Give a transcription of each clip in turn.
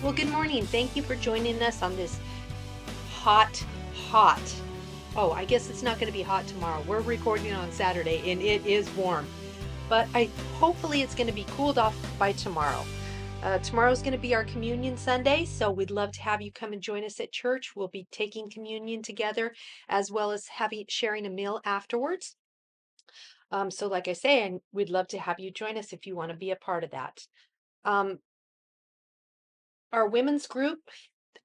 Well, good morning. Thank you for joining us on this hot, hot. Oh, I guess it's not going to be hot tomorrow. We're recording on Saturday and it is warm, but I hopefully it's going to be cooled off by tomorrow. Tomorrow's going to be our communion Sunday, so we'd love to have you come and join us at church. We'll be taking communion together as well as sharing a meal afterwards. So like I say, and we'd love to have you join us if you want to be a part of that. Um, our women's group,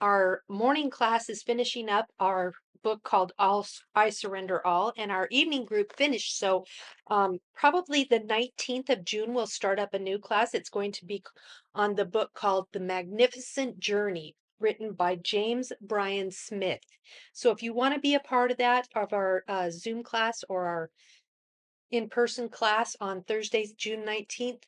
our morning class is finishing up our book called I Surrender All, and our evening group finished. So probably the 19th of June, we'll start up a new class. It's going to be on the book called The Magnificent Journey, written by James Bryan Smith. So if you want to be a part of that, of our Zoom class or our in-person class on Thursday, June 19th.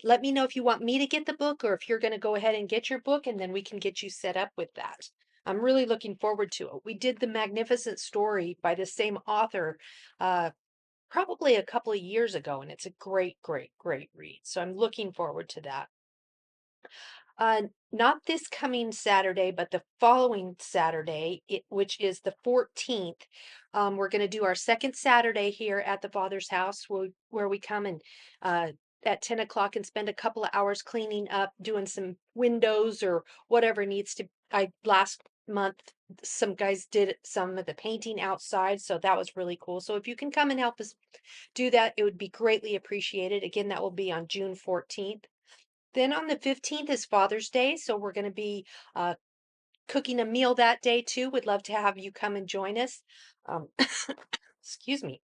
Let me know if you want me to get the book or if you're going to go ahead and get your book, and then we can get you set up with that. I'm really looking forward to it. We did The Magnificent Story by the same author probably a couple of years ago, and it's a great, great, great read. So I'm looking forward to that. Not this coming Saturday, but the following Saturday, which is the 14th. We're going to do our second Saturday here at the Father's house, where we come and at 10 o'clock and spend a couple of hours cleaning up, doing some windows or whatever needs to. Last month, some guys did some of the painting outside, so that was really cool. So if you can come and help us do that, it would be greatly appreciated. Again, that will be on June 14th. Then on the 15th is Father's Day, so we're going to be cooking a meal that day too. Would love to have you come and join us. Um, excuse me.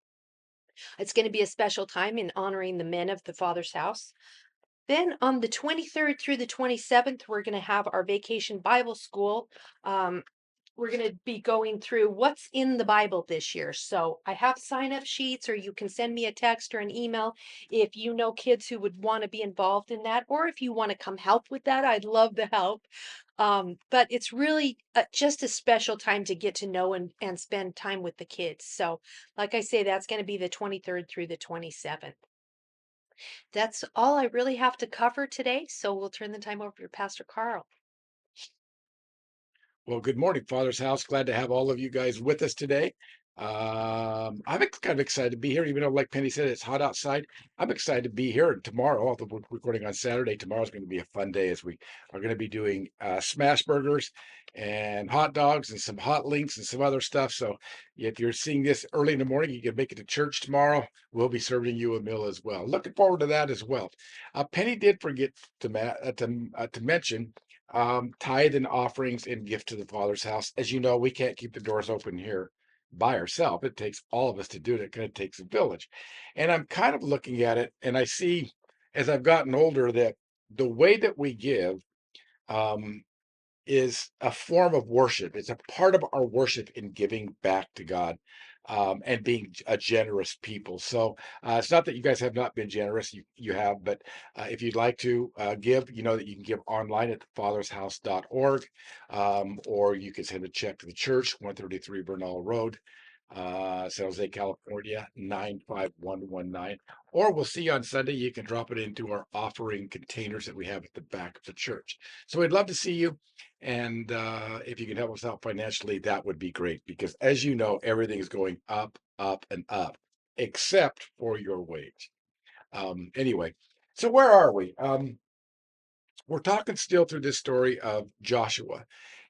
It's going to be a special time in honoring the men of the Father's house. Then on the 23rd through the 27th, we're going to have our vacation Bible school. We're going to be going through what's in the Bible this year. So I have sign-up sheets, or you can send me a text or an email if you know kids who would want to be involved in that, or if you want to come help with that. I'd love the help. But it's really just a special time to get to know and spend time with the kids. So, like I say, that's going to be the 23rd through the 27th. That's all I really have to cover today. So we'll turn the time over to Pastor Carl. Well, good morning, Father's House. Glad to have all of you guys with us today. Kind of excited to be here, even though, like Penny said, it's hot outside. I'm excited to be here tomorrow. Although we're recording on Saturday, tomorrow's going to be a fun day as we are going to be doing smash burgers and hot dogs and some hot links and some other stuff. So if you're seeing this early in the morning, you can make it to church tomorrow. We'll be serving you a meal as well. Looking forward to that as well. Penny did forget to mention tithe and offerings and gift to the Father's house. As you know, we can't keep the doors open here by ourselves. It takes all of us to do it. It kind of takes a village. And I'm kind of looking at it, and I see as I've gotten older that the way that we give um, is a form of worship. It's a part of our worship in giving back to God and being a generous people. So it's not that you guys have not been generous, you have, but if you'd like to give, you know that you can give online at thefathershouse.org, or you can send a check to the church, 133 Bernal Road, San Jose, California, 95119. Or we'll see you on Sunday. You can drop it into our offering containers that we have at the back of the church. So we'd love to see you. And if you can help us out financially, that would be great because, as you know, everything is going up, up, and up, except for your wage. Anyway, so where are we? We're talking still through this story of Joshua.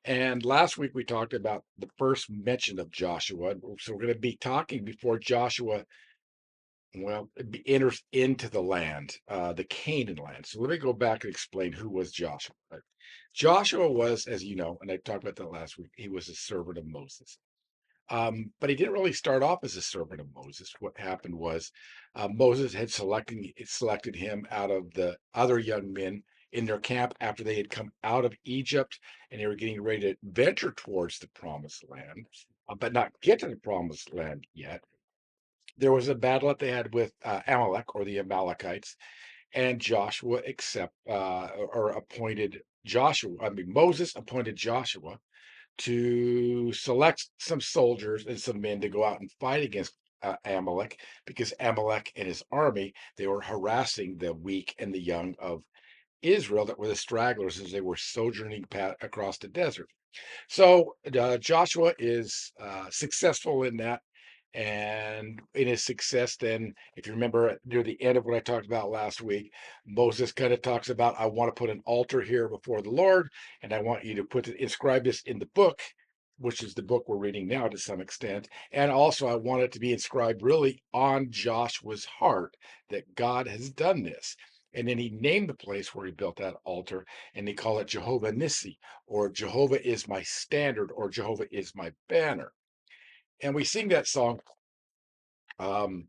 And last week we talked about the first mention of Joshua. So we're going to be talking before Joshua, well, enters into the land, the Canaan land. So let me go back and explain who was Joshua. Joshua was, as you know, and I talked about that last week, he was a servant of Moses. But he didn't really start off as a servant of Moses. What happened was Moses had selected him out of the other young men in their camp after they had come out of Egypt and they were getting ready to venture towards the promised land, but not get to the promised land yet. There was a battle that they had with Amalek or the Amalekites, and Joshua appointed Joshua. I mean, Moses appointed Joshua to select some soldiers and some men to go out and fight against Amalek because Amalek and his army they were harassing the weak and the young of Israel that were the stragglers as they were sojourning across the desert. So Joshua is successful in that. And in his success, then, if you remember near the end of what I talked about last week, Moses kind of talks about, I want to put an altar here before the Lord, and I want you to inscribe this in the book, which is the book we're reading now to some extent. And also, I want it to be inscribed really on Joshua's heart that God has done this. And then he named the place where he built that altar, and he called it Jehovah Nissi, or Jehovah is my standard, or Jehovah is my banner. And we sing that song, um,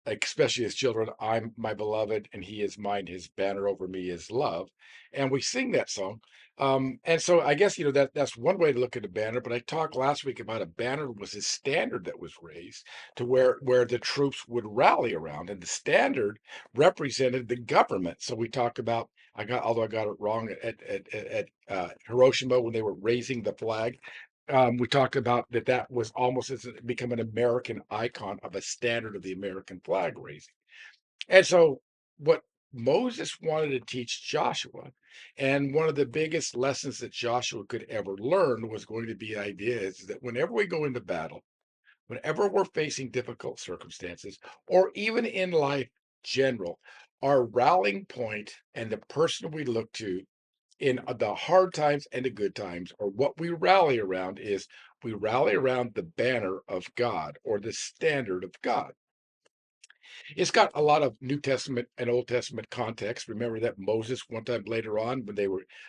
like, especially as children, I'm my beloved, and he is mine. His banner over me is love, and we sing that song. And so I guess that's one way to look at a banner. But I talked last week about a banner was a standard that was raised to where the troops would rally around, and the standard represented the government. So we talked about, although I got it wrong at Hiroshima when they were raising the flag. We talked about that was almost as become an American icon of a standard of the American flag raising. And so, what Moses wanted to teach Joshua, and one of the biggest lessons that Joshua could ever learn, was going to be ideas that whenever we go into battle, whenever we're facing difficult circumstances, or even in life general, our rallying point and the person we look to in the hard times and the good times, or what we rally around, is we rally around the banner of God, or the standard of God. It's got a lot of New Testament and Old Testament context. Remember that Moses, one time later on,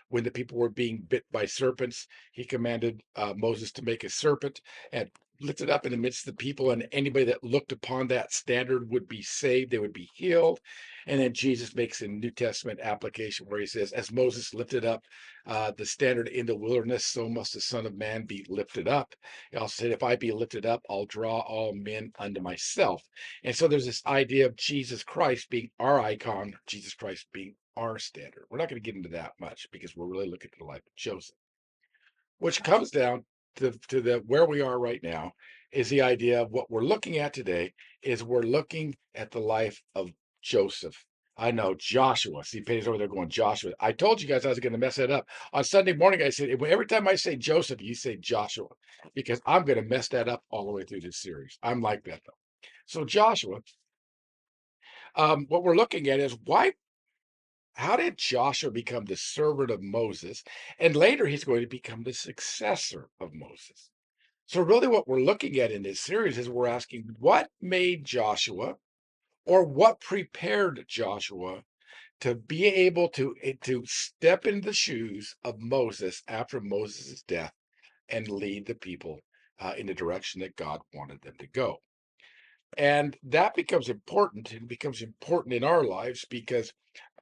when the people were being bit by serpents, he commanded Moses to make a serpent and lift it up in the midst of the people, and anybody that looked upon that standard would be saved, they would be healed. And then Jesus makes a New Testament application where he says, as Moses lifted up the standard in the wilderness, so must the Son of Man be lifted up. He also said, if I be lifted up, I'll draw all men unto myself. And so there's this idea of Jesus Christ being our icon, Jesus Christ being our standard. We're not going to get into that much because we're really looking at the life of Joseph, which comes down to the where we are right now, is the idea of what we're looking at today is we're looking at the life of Joseph. I know Joshua. See, Penny's over there going Joshua. I told you guys I was going to mess that up. On Sunday morning, I said, every time I say Joseph, you say Joshua, because I'm going to mess that up all the way through this series. I'm like that, though. So Joshua, what we're looking at is how did Joshua become the servant of Moses? And later he's going to become the successor of Moses. So, really, what we're looking at in this series is we're asking what made Joshua, or what prepared Joshua to be able to step into the shoes of Moses after Moses' death and lead the people in the direction that God wanted them to go. And that becomes important. It becomes important in our lives because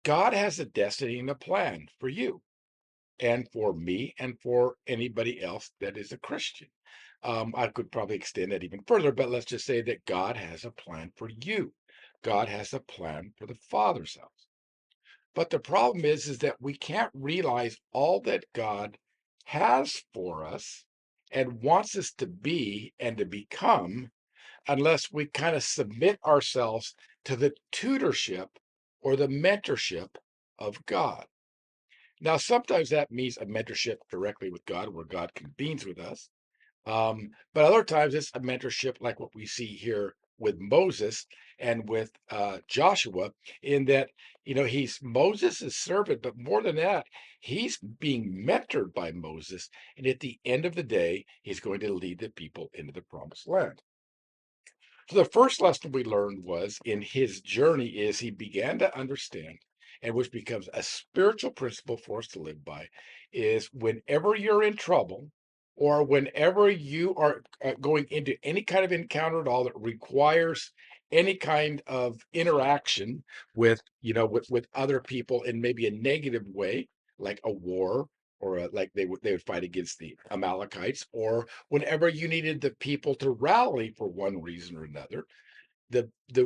God has a destiny and a plan for you and for me and for anybody else that is a Christian. I could probably extend that even further, but let's just say that God has a plan for you. God has a plan for the Father's house. But the problem is that we can't realize all that God has for us and wants us to be and to become unless we kind of submit ourselves to the tutorship or the mentorship of God. Now, sometimes that means a mentorship directly with God, where God convenes with us. But other times it's a mentorship like what we see here with Moses and with Joshua, in that, he's Moses' servant, but more than that, he's being mentored by Moses. And at the end of the day, he's going to lead the people into the promised land. So the first lesson we learned was in his journey is he began to understand, and which becomes a spiritual principle for us to live by, is whenever you're in trouble, or whenever you are going into any kind of encounter at all that requires any kind of interaction with, with other people in maybe a negative way, like a war, or like they would fight against the Amalekites, or whenever you needed the people to rally for one reason or another,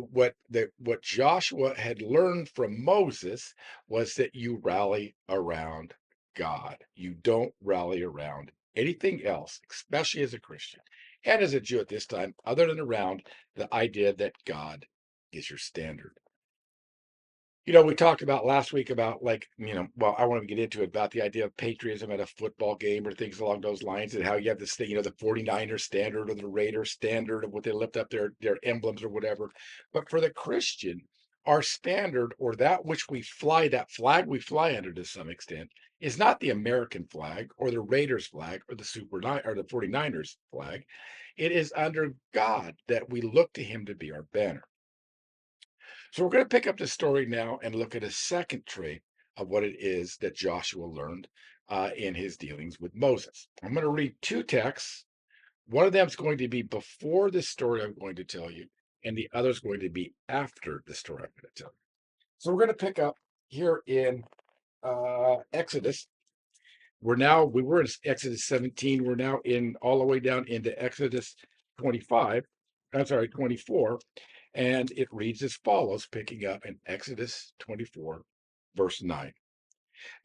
what Joshua had learned from Moses was that you rally around God. You don't rally around anything else, especially as a Christian and as a Jew at this time, other than around the idea that God is your standard. We talked about last week about like, well, I want to get into it about the idea of patriotism at a football game or things along those lines and how you have this thing, the 49ers standard or the Raiders standard of what they lift up their emblems or whatever. But for the Christian, our standard or that which we fly, that flag we fly under to some extent, is not the American flag or the Raiders flag or the Super Nine or the 49ers flag. It is under God that we look to him to be our banner. So we're going to pick up the story now and look at a second trait of what it is that Joshua learned in his dealings with Moses. I'm going to read two texts. One of them is going to be before the story I'm going to tell you, and the other is going to be after the story I'm going to tell you. So we're going to pick up here in Exodus. We were in Exodus 17. We're now in all the way down into Exodus 25. I'm sorry, 24. And it reads as follows, picking up in Exodus 24, verse 9.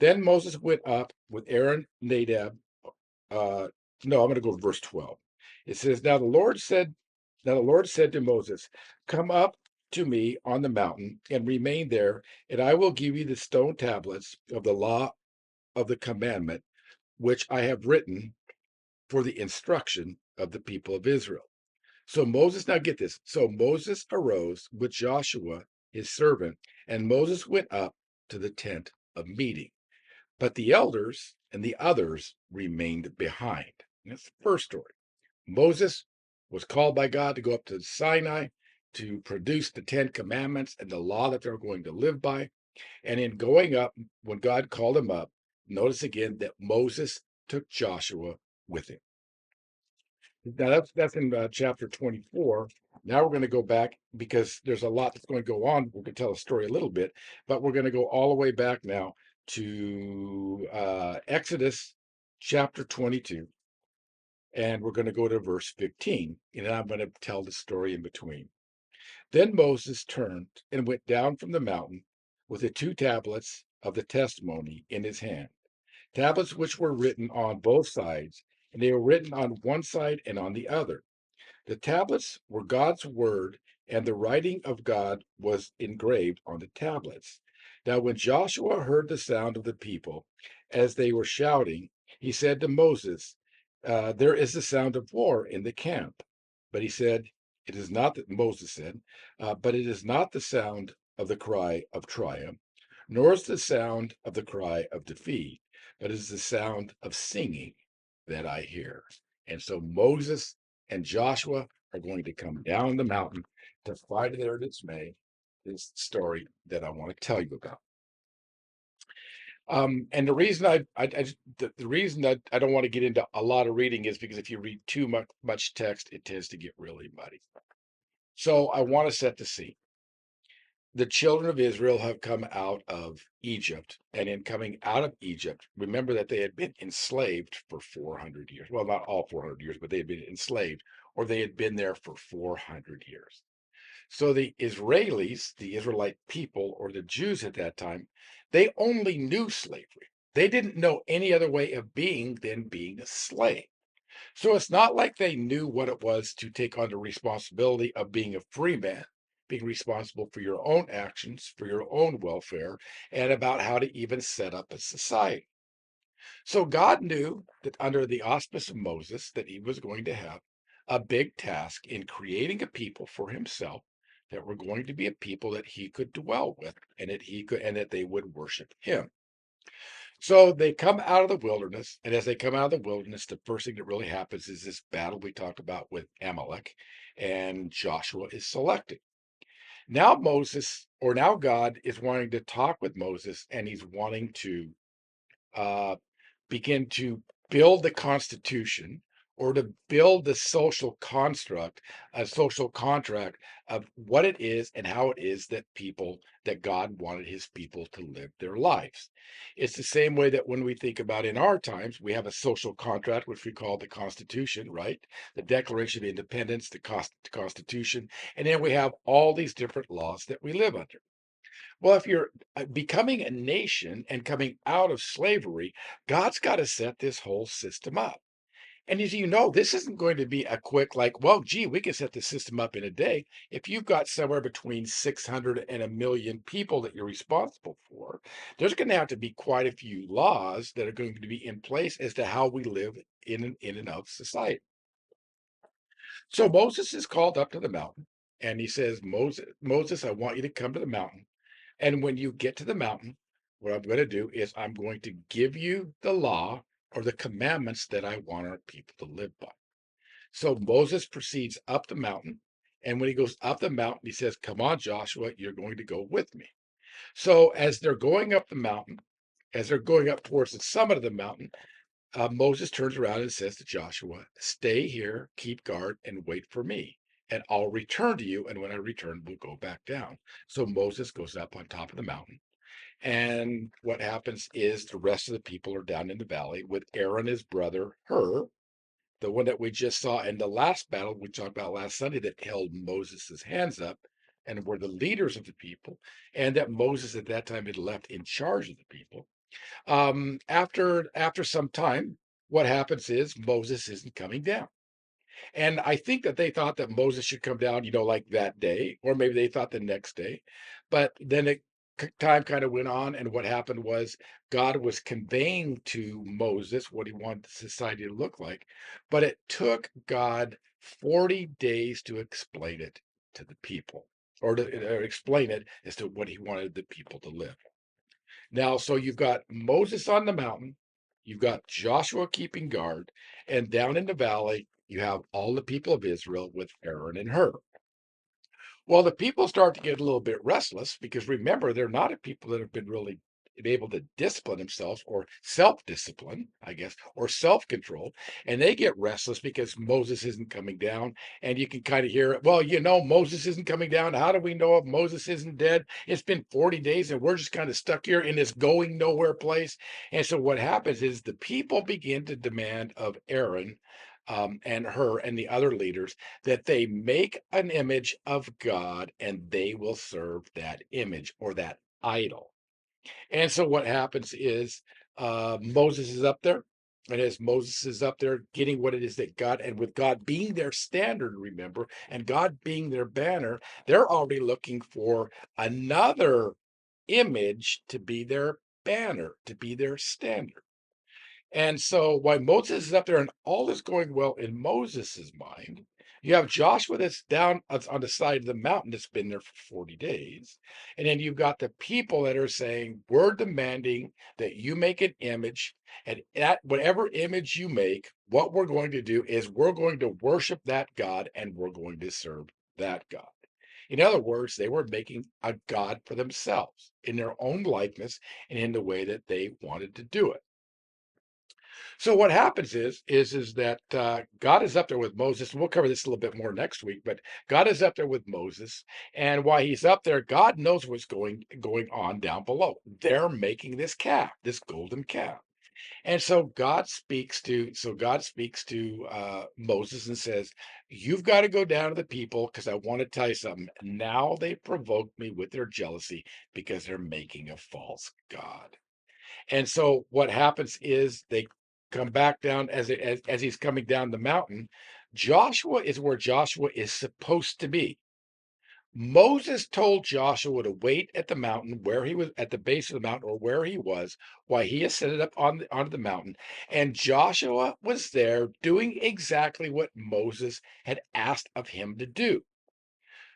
Then Moses went up with Aaron, Nadab. Uh, no, I'm going to go to verse 12. It says, Now the Lord said to Moses, Come up to me on the mountain and remain there, and I will give you the stone tablets of the law of the commandment, which I have written for the instruction of the people of Israel. So Moses, now get this. So Moses arose with Joshua, his servant, and Moses went up to the tent of meeting. But the elders and the others remained behind. And that's the first story. Moses was called by God to go up to Sinai to produce the Ten Commandments and the law that they're going to live by. And in going up, when God called him up, notice again that Moses took Joshua with him. Now that's in chapter 24. Now we're going to go back because there's a lot that's going to go on. We're going to tell a story a little bit, but we're going to go all the way back now to Exodus chapter 22, and we're going to go to verse 15, and I'm going to tell the story in between. Then Moses turned and went down from the mountain with the two tablets of the testimony in his hand, tablets which were written on both sides, and they were written on one side and on the other. The tablets were God's word, and the writing of God was engraved on the tablets. Now, when Joshua heard the sound of the people as they were shouting, he said to Moses, There is the sound of war in the camp. But he said, It is not that Moses said, but it is not the sound of the cry of triumph, nor is the sound of the cry of defeat, but it is the sound of singing that I hear. And so Moses and Joshua are going to come down the mountain to fight to their dismay. This story that I want to tell you about. And the reason the reason that I don't want to get into a lot of reading is because if you read too much text, it tends to get really muddy. So I want to set the scene. The children of Israel have come out of Egypt, and in coming out of Egypt, remember that they had been enslaved for 400 years. Well, not all 400 years, but they had been enslaved, or they had been there for 400 years. So the Israelis, the Israelite people, or the Jews at that time, they only knew slavery. They didn't know any other way of being than being a slave. So it's not like they knew what it was to take on the responsibility of being a free man, being responsible for your own actions, for your own welfare, and about how to even set up a society. So God knew that under the auspice of Moses that he was going to have a big task in creating a people for himself that were going to be a people that he could dwell with and that they would worship him. So they come out of the wilderness, and as they come out of the wilderness, the first thing that really happens is this battle we talked about with Amalek, and Joshua is selected. Now God is wanting to talk with Moses, and he's wanting to uh, begin to build the Constitution or to build the social construct, a social contract of what it is and how it is that God wanted his people to live their lives. It's the same way that when we think about in our times, we have a social contract, which we call the Constitution, right? The Declaration of Independence, the Constitution, and then we have all these different laws that we live under. Well, if you're becoming a nation and coming out of slavery, God's got to set this whole system up. And as you know, this isn't going to be a quick, like, well, gee, we can set the system up in a day. If you've got somewhere between 600 and a million people that you're responsible for, there's going to have to be quite a few laws that are going to be in place as to how we live in and of society. So Moses is called up to the mountain, and he says, Moses, I want you to come to the mountain. And when you get to the mountain, what I'm going to do is I'm going to give you the law or the commandments that I want our people to live by. So Moses proceeds up the mountain. And when he goes up the mountain, he says, come on, Joshua, you're going to go with me. So as they're going up the mountain, as they're going up towards the summit of the mountain, Moses turns around and says to Joshua, stay here, keep guard, and wait for me. And I'll return to you. And when I return, we'll go back down. So Moses goes up on top of the mountain. And what happens is the rest of the people are down in the valley with Aaron, his brother, Hur, the one that we just saw in the last battle we talked about last Sunday that held Moses' hands up and were the leaders of the people, and that Moses at that time had left in charge of the people. After some time, what happens is Moses isn't coming down. And I think that they thought that Moses should come down, like that day, or maybe they thought the next day. But then time kind of went on, and what happened was God was conveying to Moses what he wanted society to look like. But it took God 40 days to explain it to the people, or to explain it as to what he wanted the people to live. Now, so you've got Moses on the mountain, you've got Joshua keeping guard, and down in the valley, you have all the people of Israel with Aaron and Hur. Well, the people start to get a little bit restless because remember, they're not a people that have been really able to discipline themselves or self-discipline, I guess, or self-control. And they get restless because Moses isn't coming down. And you can kind of hear it. Well, Moses isn't coming down. How do we know if Moses isn't dead? It's been 40 days and we're just kind of stuck here in this going nowhere place. And so what happens is the people begin to demand of Aaron and Hur and the other leaders that they make an image of God and they will serve that image or that idol. And so what happens is Moses is up there. And as Moses is up there getting what it is that God, and with God being their standard, remember, and God being their banner, they're already looking for another image to be their banner, to be their standard. And so while Moses is up there and all is going well in Moses's mind, you have Joshua that's down on the side of the mountain that's been there for 40 days. And then you've got the people that are saying, we're demanding that you make an image. And at whatever image you make, what we're going to do is we're going to worship that God and we're going to serve that God. In other words, they were making a God for themselves in their own likeness and in the way that they wanted to do it. So what happens is that God is up there with Moses. And we'll cover this a little bit more next week, but God is up there with Moses, and while he's up there, God knows what's going on down below. They're making this calf, this golden calf, and so God speaks to Moses and says, "You've got to go down to the people because I want to tell you something. Now they provoked me with their jealousy because they're making a false god." And so what happens is they come back down as he's coming down the mountain. Joshua is where Joshua is supposed to be. Moses told Joshua to wait at the mountain where he was at the base of the mountain or where he was while he ascended up onto the mountain. And Joshua was there doing exactly what Moses had asked of him to do.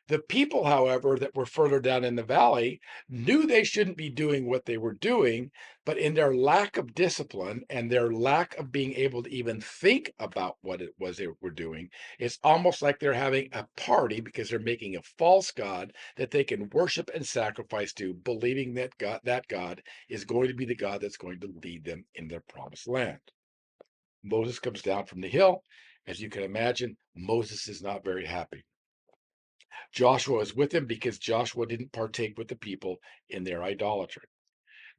The people, however, that were further down in the valley knew they shouldn't be doing what they were doing, but in their lack of discipline and their lack of being able to even think about what it was they were doing, it's almost like they're having a party because they're making a false god that they can worship and sacrifice to, believing that God is going to be the God that's going to lead them in their promised land. Moses comes down from the hill. As you can imagine, Moses is not very happy. Joshua is with him because Joshua didn't partake with the people in their idolatry.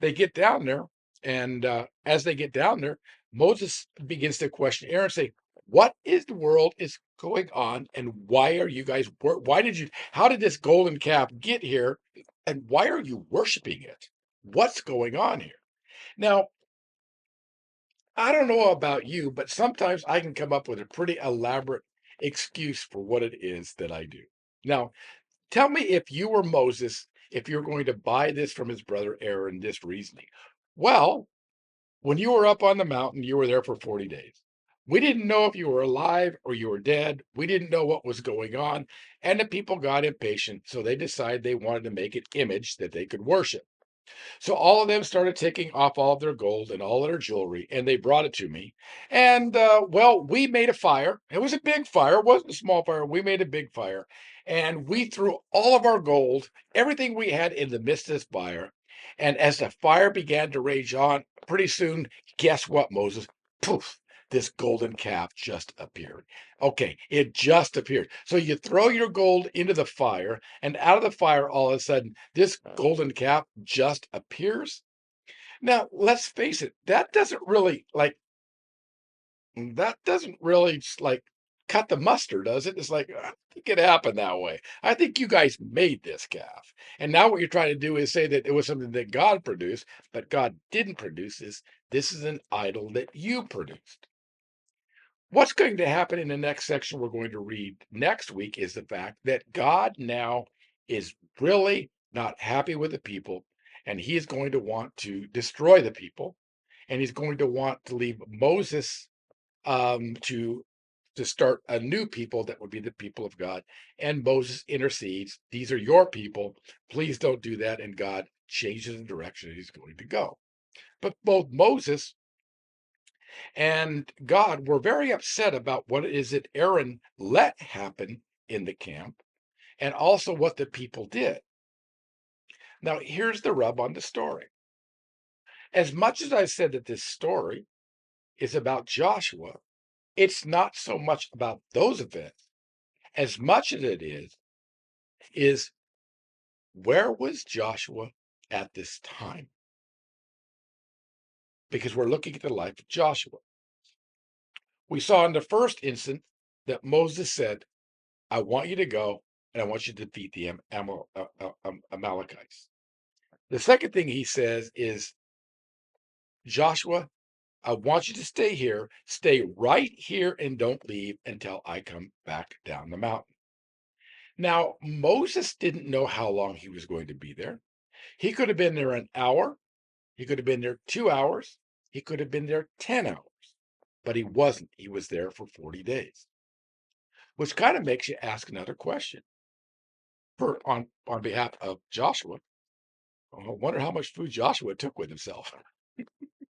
They get down there, and as they get down there, Moses begins to question Aaron, say, "What is the world is going on, and why are you guys? Why did you? How did this golden calf get here, and why are you worshiping it? What's going on here?" Now, I don't know about you, but sometimes I can come up with a pretty elaborate excuse for what it is that I do. Now, tell me if you were Moses, if you're going to buy this from his brother Aaron, this reasoning. Well, when you were up on the mountain, you were there for 40 days. We didn't know if you were alive or you were dead. We didn't know what was going on. And the people got impatient. So they decided they wanted to make an image that they could worship. So all of them started taking off all of their gold and all of their jewelry, and they brought it to me. And well, we made a fire. It was a big fire. It wasn't a small fire. We made a big fire, and we threw all of our gold, everything we had, in the midst of this fire. And as the fire began to rage on, pretty soon, guess what, Moses? Poof! This golden calf just appeared. Okay, it just appeared. So you throw your gold into the fire, and out of the fire, all of a sudden, this golden calf just appears. Now, let's face it, that doesn't really cut the mustard, does it? It's like, I don't think it happened that way. I think you guys made this calf. And now what you're trying to do is say that it was something that God produced, but God didn't produce this. This is an idol that you produced. What's going to happen in the next section we're going to read next week is the fact that God now is really not happy with the people, and he is going to want to destroy the people, and he's going to want to leave Moses to start a new people that would be the people of God. And Moses intercedes. These are your people. Please don't do that. And God changes the direction he's going to go. But both Moses and God were very upset about what it is that Aaron let happen in the camp and also what the people did. Now, here's the rub on the story. As much as I said that this story is about Joshua, it's not so much about those events as much as it is where was Joshua at this time? Because we're looking at the life of Joshua. We saw in the first instance that Moses said, I want you to go and I want you to defeat the Amalekites. The second thing he says is, Joshua, I want you to stay right here and don't leave until I come back down the mountain. Now, Moses didn't know how long he was going to be there. He could have been there an hour. He could have been there 2 hours. He could have been there 10 hours, but he wasn't. He was there for 40 days, which kind of makes you ask another question on behalf of Joshua. I wonder how much food Joshua took with himself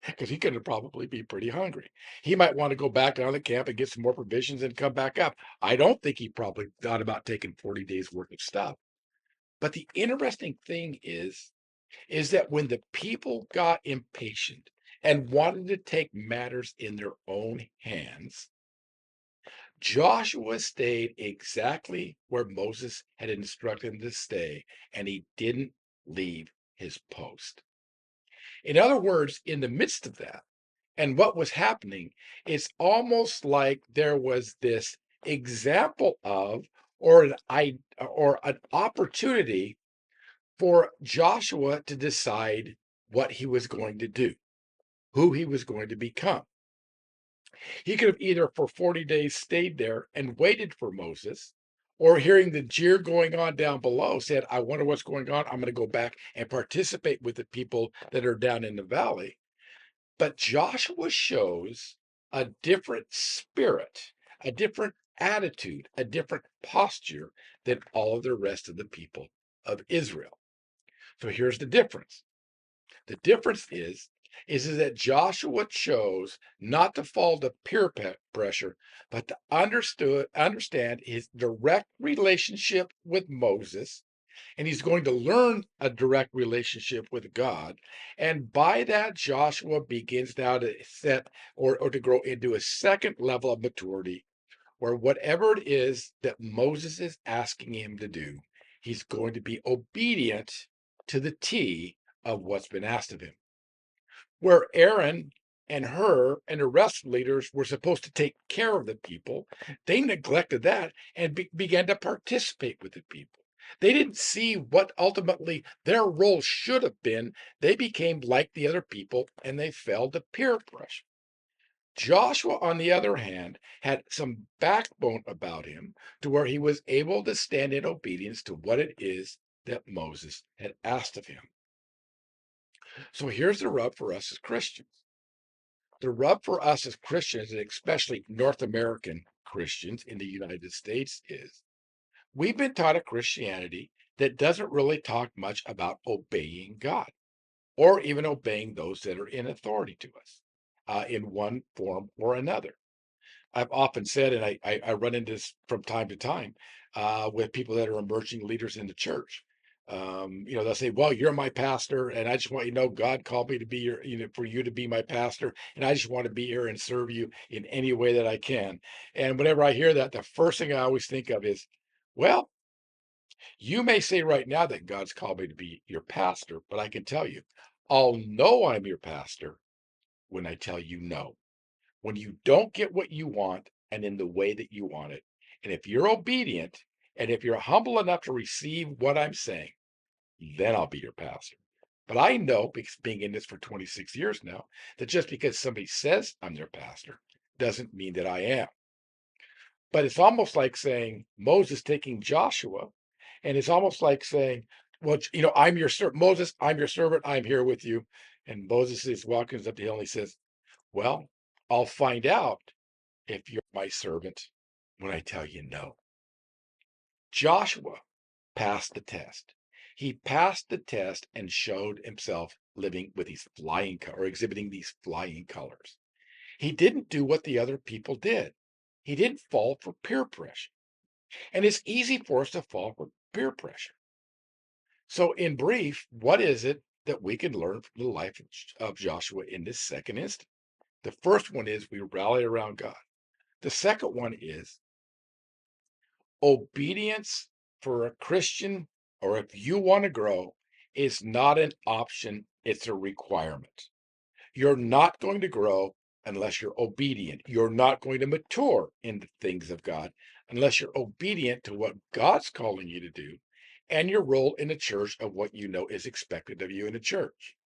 because he could probably be pretty hungry. He might want to go back down to the camp and get some more provisions and come back up. I don't think he probably thought about taking 40 days worth of stuff. But the interesting thing is that when the people got impatient and wanted to take matters in their own hands, Joshua stayed exactly where Moses had instructed him to stay, and he didn't leave his post. In other words, in the midst of that, and what was happening, it's almost like there was this example of, or an opportunity for Joshua to decide what he was going to do, who he was going to become. He could have either for 40 days stayed there and waited for Moses, or hearing the jeer going on down below, said, I wonder what's going on. I'm going to go back and participate with the people that are down in the valley. But Joshua shows a different spirit, a different attitude, a different posture than all of the rest of the people of Israel. So here's the difference. The difference is that Joshua chose not to fall to peer pressure, but to understand his direct relationship with Moses, and he's going to learn a direct relationship with God. And by that, Joshua begins now to set or to grow into a second level of maturity, where whatever it is that Moses is asking him to do, he's going to be obedient to the T of what's been asked of him. Where Aaron and Hur and the rest of the leaders were supposed to take care of the people, they neglected that and began to participate with the people. They didn't see what ultimately their role should have been. They became like the other people and they fell to peer pressure. Joshua, on the other hand, had some backbone about him to where he was able to stand in obedience to what it is that Moses had asked of him. So here's the rub for us as Christians. The rub for us as Christians, and especially North American Christians in the United States, is we've been taught a Christianity that doesn't really talk much about obeying God or even obeying those that are in authority to us in one form or another. I've often said, and I run into this from time to time with people that are emerging leaders in the church. They'll say, "Well, you're my pastor, and I just want you to know God called me to be for you to be my pastor, and I just want to be here and serve you in any way that I can." And whenever I hear that, the first thing I always think of is, well, you may say right now that God's called me to be your pastor, but I can tell you, I'll know I'm your pastor when I tell you no, when you don't get what you want and in the way that you want it. And if you're obedient and if you're humble enough to receive what I'm saying, then I'll be your pastor. But I know, because being in this for 26 years now, that just because somebody says I'm their pastor doesn't mean that I am. But it's almost like saying Moses taking Joshua, and it's almost like saying, well, I'm your servant. Moses, I'm your servant. I'm here with you. And Moses is walking up the hill and he says, well, I'll find out if you're my servant when I tell you no. Joshua passed the test. He passed the test and showed himself living with these or exhibiting these flying colors. He didn't do what the other people did. He didn't fall for peer pressure. And it's easy for us to fall for peer pressure. So, in brief, what is it that we can learn from the life of Joshua in this second instance? The first one is we rally around God. The second one is obedience for a Christian, or if you want to grow, is not an option, it's a requirement. You're not going to grow unless you're obedient. You're not going to mature in the things of God unless you're obedient to what God's calling you to do and your role in the church of what you know is expected of you in the church.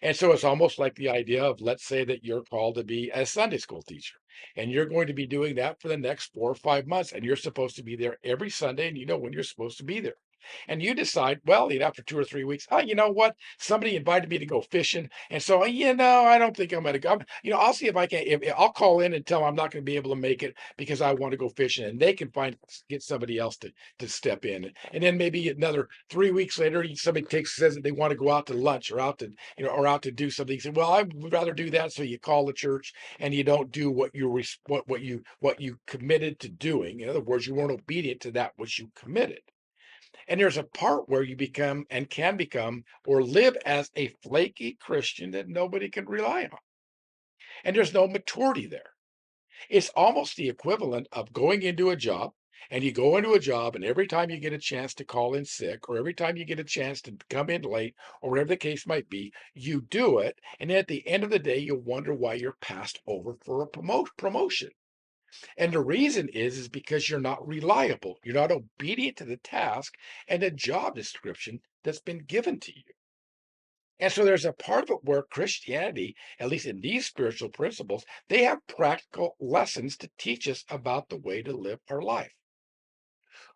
And so it's almost like the idea of, let's say that you're called to be a Sunday school teacher, and you're going to be doing that for the next 4 or 5 months, and you're supposed to be there every Sunday, and you know when you're supposed to be there. And you decide, well, after 2 or 3 weeks, oh, you know what? Somebody invited me to go fishing, and so I don't think I'm going to go. I'll see if I can. If I'll call in and tell them I'm not going to be able to make it because I want to go fishing, and they can get somebody else to step in. And then maybe another 3 weeks later, somebody says that they want to go out to lunch or out to or out to do something. You say, well, I would rather do that. So you call the church and you don't do what you committed to doing. In other words, you weren't obedient to that which you committed. And there's a part where you become and can become or live as a flaky Christian that nobody can rely on. And there's no maturity there. It's almost the equivalent of going into a job, and you go into a job, and every time you get a chance to call in sick, or every time you get a chance to come in late, or whatever the case might be, you do it. And at the end of the day, you wonder why you're passed over for a promotion. And the reason is because you're not reliable. You're not obedient to the task and the job description that's been given to you. And so there's a part of it where Christianity, at least in these spiritual principles, they have practical lessons to teach us about the way to live our life.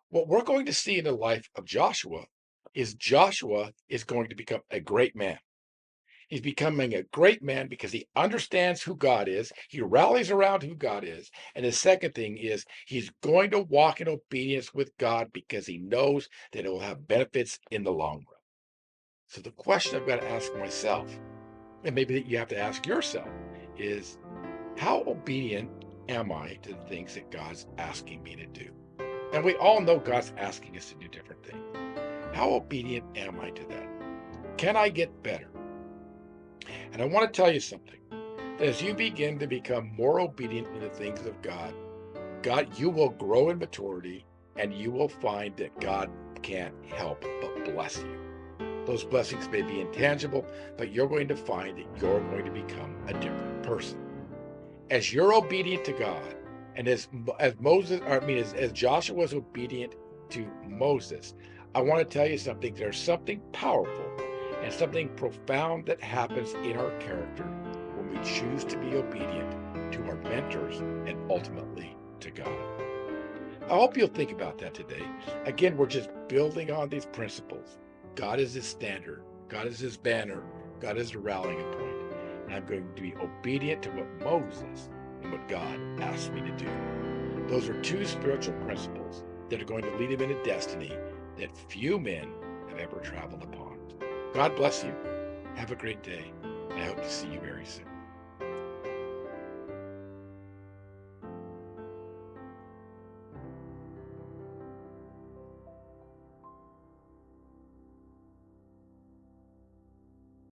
What we're going to see in the life of Joshua is going to become a great man. He's becoming a great man because he understands who God is. He rallies around who God is. And the second thing is he's going to walk in obedience with God because he knows that it will have benefits in the long run. So the question I've got to ask myself, and maybe that you have to ask yourself, is how obedient am I to the things that God's asking me to do? And we all know God's asking us to do different things. How obedient am I to that? Can I get better? And I want to tell you something. As you begin to become more obedient in the things of God, you will grow in maturity and you will find that God can't help but bless you. Those blessings may be intangible, but you're going to find that you're going to become a different person. As you're obedient to God, and as Joshua was obedient to Moses, I want to tell you something. There's something powerful and something profound that happens in our character when we choose to be obedient to our mentors, and ultimately to God. I hope you'll think about that today. Again, we're just building on these principles. God is his standard, God is his banner, God is the rallying point. And I'm going to be obedient to what Moses and what God asked me to do. Those are two spiritual principles that are going to lead him in a destiny that few men have ever traveled upon. God bless you. Have a great day. I hope to see you very soon.